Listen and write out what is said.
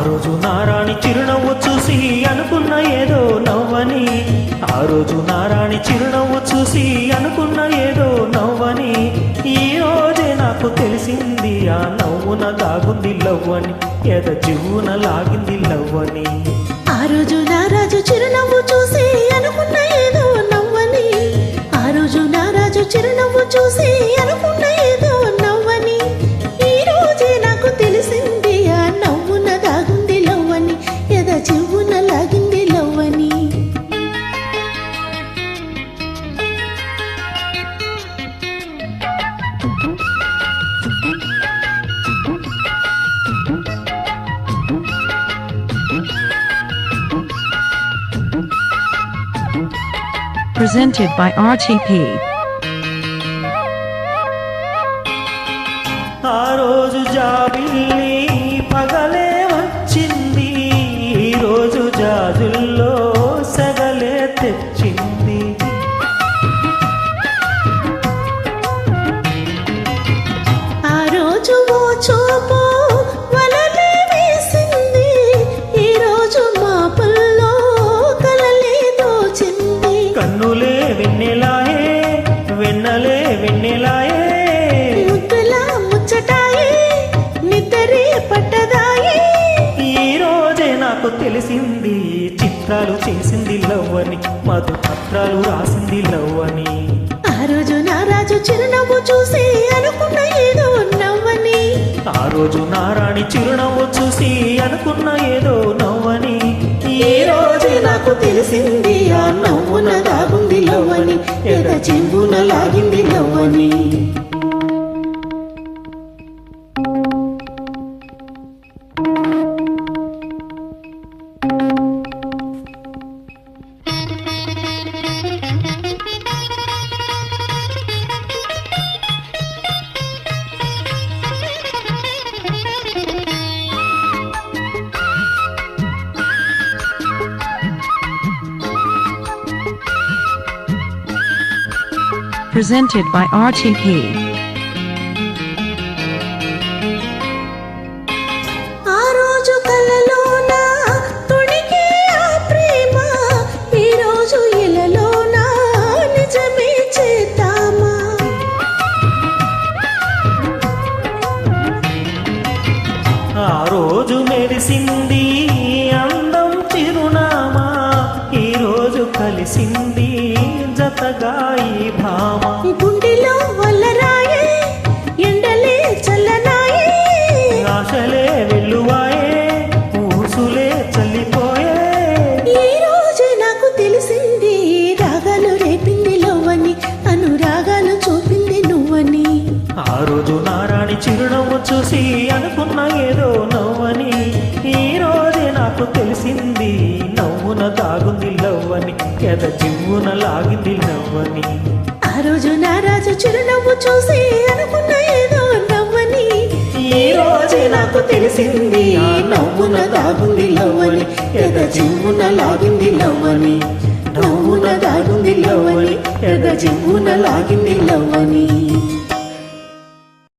రోజు నారాణి చిరునవ్వు చూసి అనుకున్న ఏదో నవ్వని, ఆ రోజు నారాణి చిరునవ్వు చూసి అనుకున్న ఏదో నవ్వని, ఈ రోజే నాకు తెలిసింది ఆ నవ్వున దాగుంది లవ్వని, ఎద జీవున లాగింది లవ్వని. ఆ రోజు నారాజు చిరునవ్వు చూసి అనుకున్న ఏదో నవ్వని, ఆ రోజు నారాజు చిరునవ్వు చూసి అనుకున్న ఏదో నవ్వని, ఈ రోజే నాకు తెలిసింది ఆ నవ్వున దాగుంది లవ్వని, ఎద జీవున లాగింది లవ్వని. Presented by RTP. ఆ రోజు జాబిల్లి పగలే వచ్చింది, ఈ రోజు జాజుల్లో సగలే తెచ్చింది. ఆ రోజు ఓ చూపు వలలే వేసింది, ఈ రోజు మాపుల్లో కలలే దోచింది. కన్నులే వెన్నెలాయే వెన్నలే వెన్నెలాయే, ముద్దులా ముచ్చటాయే నిద్రే పట్టదాయే, ఈ రోజే నాకు తెలిసింది చిత్రాలు చేసింది లవ్వని, మధు పత్రాలు రాసింది లవ్వని. ఆ రోజు నారాజు చిరునవ్వు చూసి అనుకున్న ఏదో నవ్వని, ఆ రోజు నారాణి చిరునవ్వు చూసి అనుకున్న ఏదో నవ్వని, ఈ రోజే నాకు తెలిసింది ఆ నవ్వున దాగుంది లవ్వని, ఎద చెంగున లాగింది లవ్వని. Presented by RTP. ఆ రోజు కలలోన తొణికే ఆ ప్రేమ, ఈ రోజు ఇలలోన నిజమే చేద్దామా. ఆ రోజు మెరిసింది అందం చిరునామా, ఈ రోజు కలిసింది జతగా ఈ భామ. గుండెలో వల్లరాయే ఎండలే చల్లనాయే, ఆశలే వెల్లువాయే ఊసులే చల్లిపోయే, ఈ రోజు నాకు తెలిసింది రాగాలు రేపింది లవ్వని, అనురాగాలు చూపింది నువ్వని. ఆ రోజు నారాణి చిరునవ్వు చూసి అనుకున్న ఏదో నవ్వని, ఈ రోజే నాకు తెలిసింది నవ్వున దాగుంది లవ్వని, ఎద జివ్వున లాగింది లవ్వని. ఆ రోజు నారాజు చిరునవ్వు చూసి అనుకున్న ఏదో నవ్వని, ఈ రోజే నాకు తెలిసింది ఆ నవ్వున దాగుంది లవ్వని, ఎద జివ్వున లాగింది లవ్వని, నవ్వున దాగుంది లవ్వని, ఎద జివ్వున లాగింది